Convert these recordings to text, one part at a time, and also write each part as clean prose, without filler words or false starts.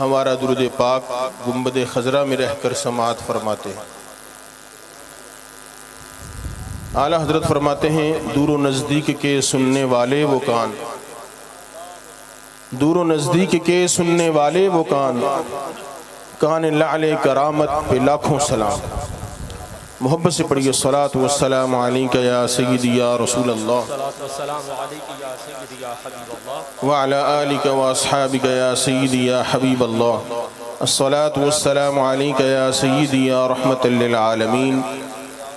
हमारा दुरूद पाक गुंबद खजरा में रहकर समात फरमाते हैं। आला हजरत फरमाते हैं, दूर व नज़दीक के सुनने वाले वो कान, दूर व नज़दीक के सुनने वाले वो कान, कान लाले करामत पे लाखों सलाम। मोहब्बत से पढ़िए सलात व सलाम अलैका या सय्यदी या रसूल अल्लाह व अला आलिका व अस्हाबिका या सय्यदी या हबीब अल्लाह। अस्सलात व सलाम अलैका या सय्यदी या रहमतल लिल आलमीन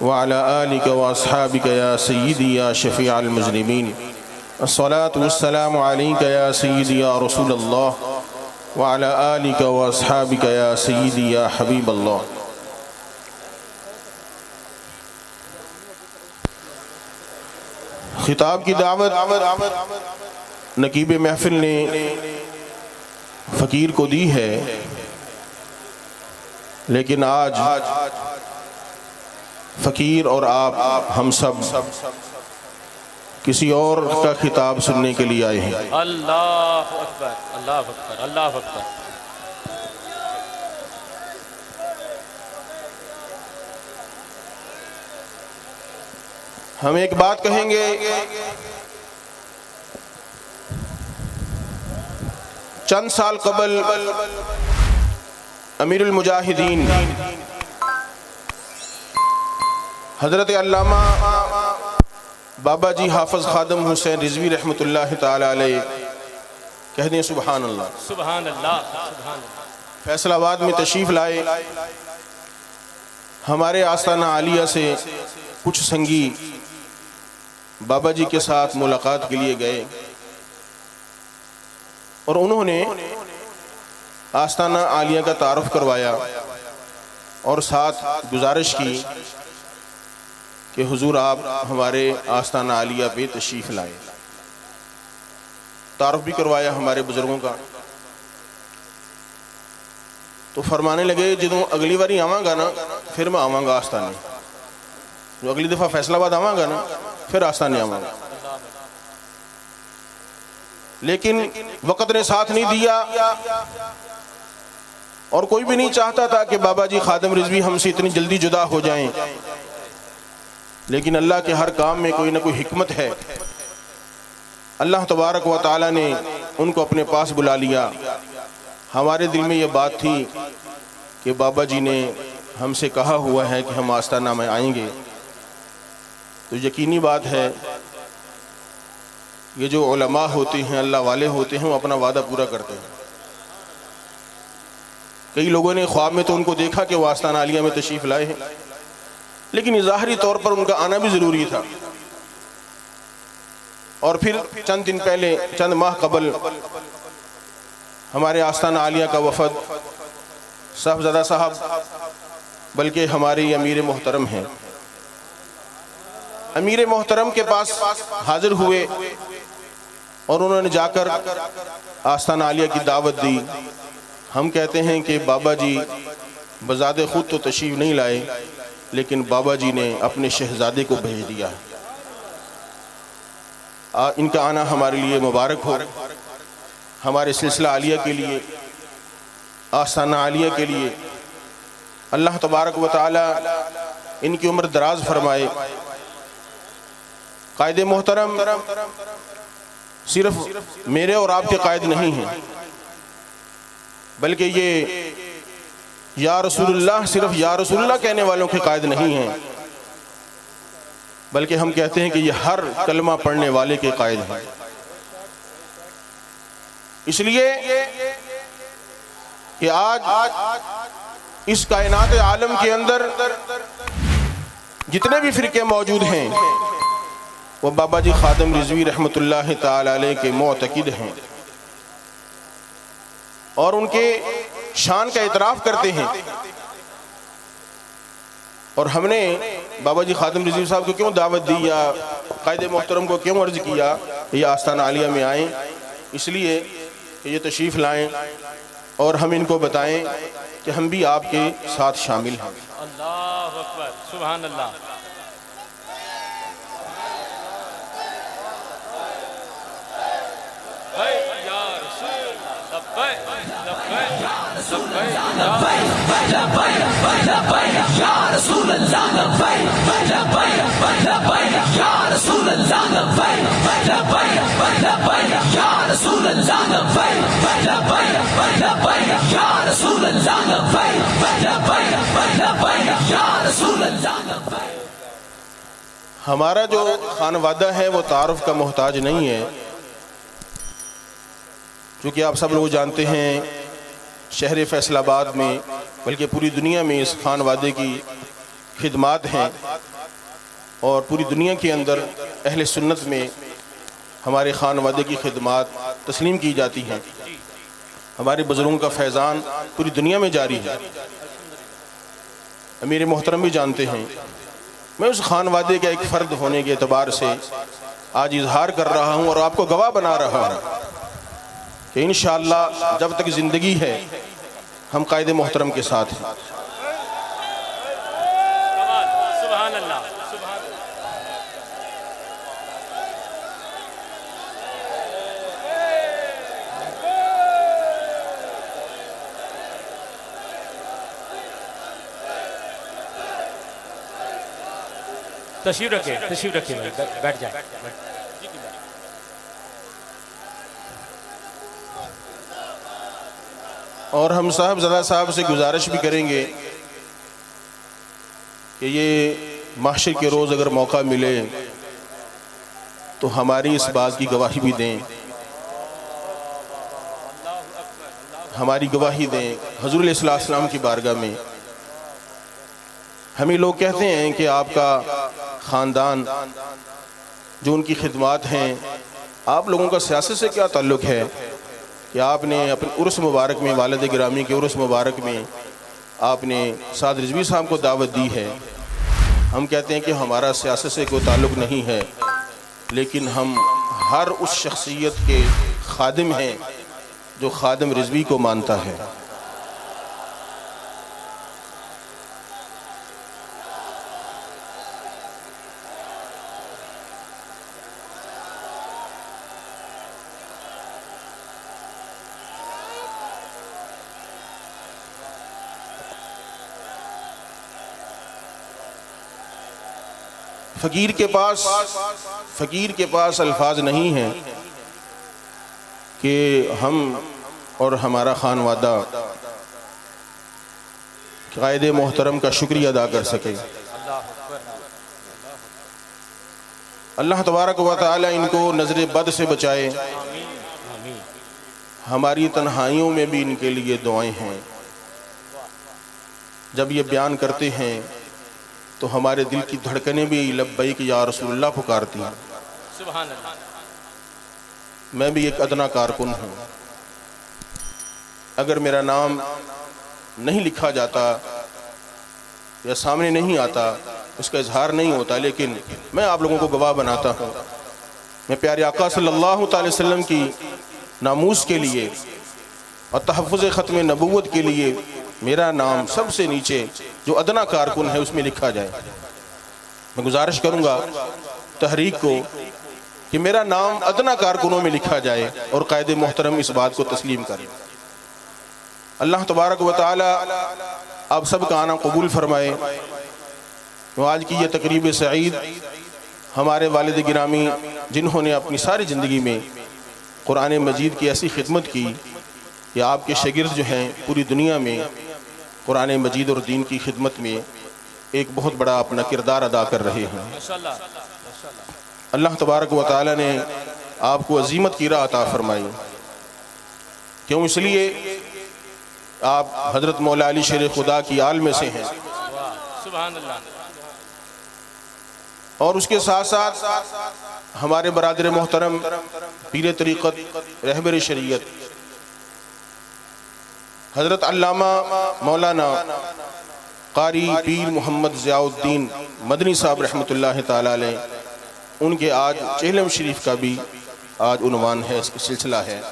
व अला आलिका व अस्हाबिका या सय्यदी या शफीअल मुज़निबीन। अस्सलात व सलाम अलैका या सय्यदी या रसूल अल्लाह व अला आलिका व अस्हाबिका या सय्यदी या हबीब अल्लाह। खिताब की दावत नकीब महफिल ने फ़कीर को दी है, लेकिन आज फ़कीर और आप हम सब किसी और का खिताब सुनने के लिए आए हैं। अल्लाह अकबर, अल्लाह अकबर, अल्लाह अकबर। हम एक बात कहेंगे, चंद साल कबल अमीरुल मुजाहिदीन हजरत अल्लामा बाबा जी हाफिज खादम हुसैन रिजवी रहमतुल्लाह ताला अलैह, कह दें सुभान अल्लाह, सुभान अल्लाह, सुभान अल्लाह। फैसलाबाद में तशरीफ लाए। हमारे आस्ताना आलिया से कुछ संगी बाबा जी के साथ मुलाकात के लिए गए और उन्होंने आस्ताना आलिया का तारुफ करवाया और साथ गुजारिश की कि हुजूर आप हमारे आस्ताना आलिया पे तशरीफ लाए। तारुफ भी करवाया हमारे बुजुर्गों का। तो फरमाने लगे, जो अगली बारी आवांगा ना फिर मैं आवांगा आस्ताने, जो अगली दफ़ा फैसलाबाद आवांगा ना फिर आस्ताने आवांगा। लेकिन वक़्त ने साथ नहीं दिया और कोई भी नहीं चाहता था कि बाबा जी खादिम रिजवी हमसे इतनी जल्दी जुदा हो जाएं। लेकिन अल्लाह के हर काम में कोई ना कोई हिकमत है। अल्लाह तबारक व तआला ने उनको अपने पास बुला लिया। हमारे दिल में ये बात थी कि बाबा जी ने हमसे कहा हुआ है कि हम आस्ताना में आएंगे, तो यकीनी बात है ये जो उलमा होते हैं, अल्लाह वाले होते हैं, वो अपना वादा पूरा करते हैं। कई लोगों ने ख्वाब में तो उनको देखा कि वो आस्ताना आलिया में तशरीफ़ लाए हैं, लेकिन ज़ाहिरी तौर पर उनका आना भी ज़रूरी था। और फिर चंद दिन पहले, चंद माह कबल हमारे आस्ताना आलिया का वफद साहबजादा साहब, बल्कि हमारे अमीर मोहतरम हैं, अमीर मोहतरम के पास हाजिर हुए और उन्होंने जाकर आस्ताना आलिया की दावत दी। हम कहते हैं कि बाबा जी बज़ाते खुद तो तशरीफ़ नहीं लाए, लेकिन बाबा जी ने अपने शहजादे को भेज दिया। इनका आना हमारे लिए मुबारक हो, हमारे सिलसिला आलिया के लिए, आस्ताना आलिया के लिए। अल्लाह तबारक व तआला इनकी उम्र दराज फरमाए। कायद मोहतरम सिर्फ मेरे और आपके कायद नहीं हैं, बल्कि ये या रसूलुल्लाह सिर्फ या रसूलुल्लाह कहने वालों के कायद नहीं हैं, बल्कि हम कहते हैं कि ये हर कलमा पढ़ने वाले के कायद हैं। इसलिए कि आज इस कायनात आलम के अंदर जितने भी फ़िरके मौजूद हैं वो बाबा जी खादिम रिजवी रहमतुल्लाह ताला अलैह के मुअतकिद हैं और उनके शान का इतराफ़ करते हैं। और हमने बाबा जी खादिम रिजवी साहब को क्यों दावत दी या कायदे मोहतरम को क्यों अर्ज़ किया ये आस्ताना आलिया में आएँ, इसलिए ये तशरीफ़ लाएँ और हम इनको बताएं कि हम भी आपके साथ शामिल हैं। अल्लाह अकबर, सुभान अल्लाह। या रसूल, लब्बैक लब्बैक। हमारा जो खानवादा है वो तारुफ का मोहताज नहीं है, क्योंकि आप सब लोग जानते हैं शहर फैसलाबाद में बल्कि पूरी दुनिया में इस खानवादे की खिदमात हैं और पूरी दुनिया के अंदर अहले सुन्नत में हमारे खानवादे की खिदमात तस्लीम की जाती हैं। हमारे बुजुर्गों का फैज़ान पूरी दुनिया में जारी है। अमीर मोहतरम भी जानते हैं। मैं उस खानवादे का एक फ़र्द होने के एतबार से आज इजहार कर रहा हूँ और आपको गवाह बना रहा हूँ कि इंशाअल्लाह जब तक ज़िंदगी है हम कायदे मोहतरम के साथ हैं। सुभान अल्लाह, सुभान तशरीफ रखिए भाई, बैठ जाए। और हम साहबज़ादा साहब से गुजारिश भी करेंगे कि ये महशर के रोज़ अगर मौका मिले तो हमारी इस बात की गवाही भी दें, हमारी गवाही दें हुज़ूर अलैहिस्सलाम की बारगाह में। हमें लोग कहते हैं कि आपका ख़ानदान जो उनकी खिदमात हैं, आप लोगों का सियासत से क्या ताल्लुक़ है कि आपने अपने उर्स मुबारक में, वालिद गिरामी के उर्स मुबारक में आपने साद रिजवी साहब को दावत दी है। हम कहते हैं कि हमारा सियासत से कोई ताल्लुक़ नहीं है, लेकिन हम हर उस शख्सियत के खादिम हैं जो खादिम रिजवी को मानता है। फ़कीर के पास अल्फाज नहीं हैं कि हम और हमारा खानवादा कायदे मोहतरम का शुक्रिया अदा कर सके। अल्लाह तबारक व तआला इनको नज़र बद से बचाए। हमारी तन्हाइयों में भी इनके लिए दुआएं हैं। जब ये बयान करते हैं तो हमारे दिल की धड़कनें भी लब्बैक या रसूलल्लाह पुकारती हैं। सुभान अल्लाह। मैं भी एक अदना कारकुन हूँ। अगर मेरा नाम नहीं लिखा जाता या सामने नहीं आता, उसका इजहार नहीं होता, लेकिन मैं आप लोगों को गवाह बनाता हूँ। मैं प्यारे आका सल्लल्लाहु अलैहि वसल्लम की नामूस के लिए और तहफ़्फ़ुज़ ख़त्म नबूवत के लिए मेरा नाम सबसे नीचे जो अदना कारकुन है उसमें लिखा जाए। मैं गुजारिश करूँगा तहरीक को कि मेरा नाम अदना कारकुनों में लिखा जाए और कायदे मोहतरम इस बात को तस्लीम करें। अल्लाह तबारक व तआला आप सब का आना कबूल फरमाए। तो आज की ये तकरीब सईद हमारे वालिद गिरामी जिन्होंने अपनी सारी ज़िंदगी में कुरान मजीद की ऐसी खिदमत की कि आपके शागिर्द जो हैं पूरी दुनिया में कुरान मजीद और दीन की खिदमत में एक बहुत बड़ा अपना किरदार अदा कर रहे हैं। अल्लाह तबारक व तआला ने आपको अजीमत की राह अता फरमाई। क्यों? इसलिए आप हज़रत मौला अली शेर खुदा की आल में से हैं। सुभान अल्लाह। और उसके साथ साथ हमारे बरादर मोहतरम पीर तरीक़त रहबर शरीयत हज़रत अल्लामा मौलाना कारी पीर मोहम्मद ज़ियाउद्दीन मदनी साहब रहमतुल्लाह ताला अलैह, उनके आज चेहलम शरीफ का भी आज उन्वान है, इसका सिलसिला है।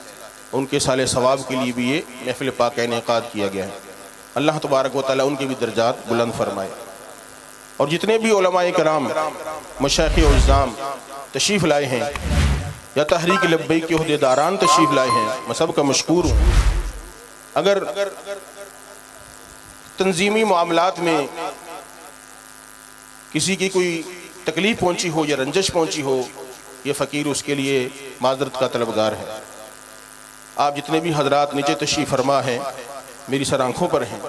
उनके साले सवाब के लिए भी ये महफ़िल पाक का इनेकाद किया गया है। अल्लाह तबारक व तआला उनके भी दर्जात बुलंद फरमाए। और जितने भी उलमाए कराम मशाइख़ और इज़्ज़ाम तशरीफ़ लाए हैं या तहरीक लब्बैक के ओहदेदारान तशरीफ़ लाए हैं, मैं सबका मशकूर हूँ। अगर तंजीमी मामलात में किसी की कोई तकलीफ पहुंची हो या रंजश पहुंची हो, ये फ़कीर उसके लिए माजरत का तलबगार है। आप जितने भी हजरात नीचे तशरीफ़ फरमा हैं मेरी सर आँखों पर हैं,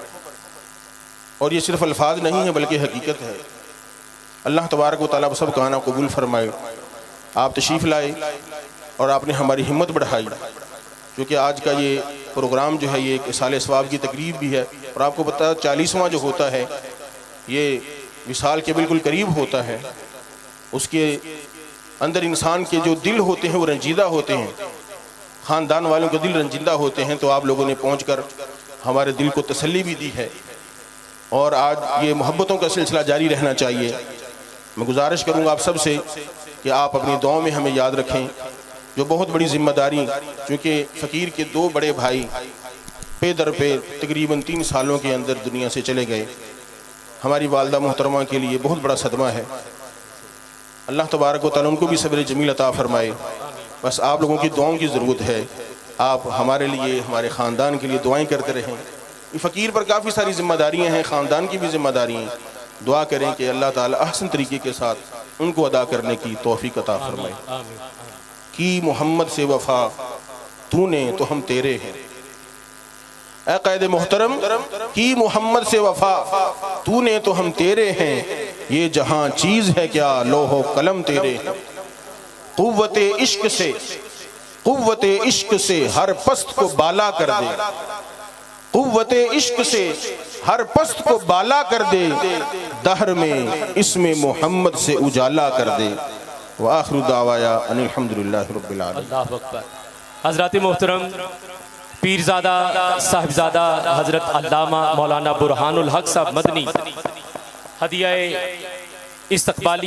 और ये सिर्फ अल्फाज नहीं है बल्कि हकीकत है। अल्लाह तबारक व तआला सब कहना कबूल फरमाए। आप तशरीफ़ लाए और आपने हमारी हिम्मत बढ़ाई, क्योंकि आज का ये प्रोग्राम जो है ये एक साल सवाब की तकरीब भी है। और आपको पता है 40वां जो होता है ये विसाल के बिल्कुल करीब होता है। उसके अंदर इंसान के जो दिल होते हैं वो रंजीदा होते हैं, ख़ानदान वालों के दिल रंजीदा होते हैं। तो आप लोगों ने पहुंचकर हमारे दिल को तसल्ली भी दी है, और आज ये मोहब्बतों का सिलसिला जारी रहना चाहिए। मैं गुजारिश करूँगा आप सब से कि आप अपनी दुआओं में हमें याद रखें, जो बहुत बड़ी जिम्मेदारी, क्योंकि फ़कीर के 2 बड़े भाई पे दर पे तकरीबन 3 सालों के अंदर दुनिया से चले गए। हमारी वालदा मोहतरमा के लिए बहुत बड़ा सदमा है। अल्लाह तबारक व तआला उनको भी सब्र जमील अता फरमाए। बस आप लोगों की दुआओं की ज़रूरत है। आप हमारे लिए, हमारे ख़ानदान के लिए दुआएं करते रहें। फ़कीर पर काफ़ी सारी जिम्मेदारियाँ हैं, ख़ानदान की भी जिम्मेदारियाँ। दुआ करें कि अल्लाह ताला अहसन तरीके के साथ उनको अदा करने की तौफीक अता फरमाए। कि मोहम्मद से वफ़ा तूने तो हम तेरे हैं, ऐ क़ायद मोहतरम कि मोहम्मद से वफ़ा तूने तो हम तेरे हैं। ये जहां चीज़ है क्या लोहो कलम तेरे हैं। क़ुव्वते इश्क से हर पस्त को बाला कर दे, क़ुव्वते इश्क से हर पस्त को बाला कर दे, दहर में इसमें मोहम्मद से उजाला कर दे। व आखिरु दावाया अनिल हम्दुलिल्लाहि रब्बिल आलमीन। अल्लाहु अकबर। हज़रात मोहतरम पीरज़ादा साहिबजादा हज़रत अल्लामा मौलाना बुरहानुल हक साहब मदनी हदिया इस्तक़बाली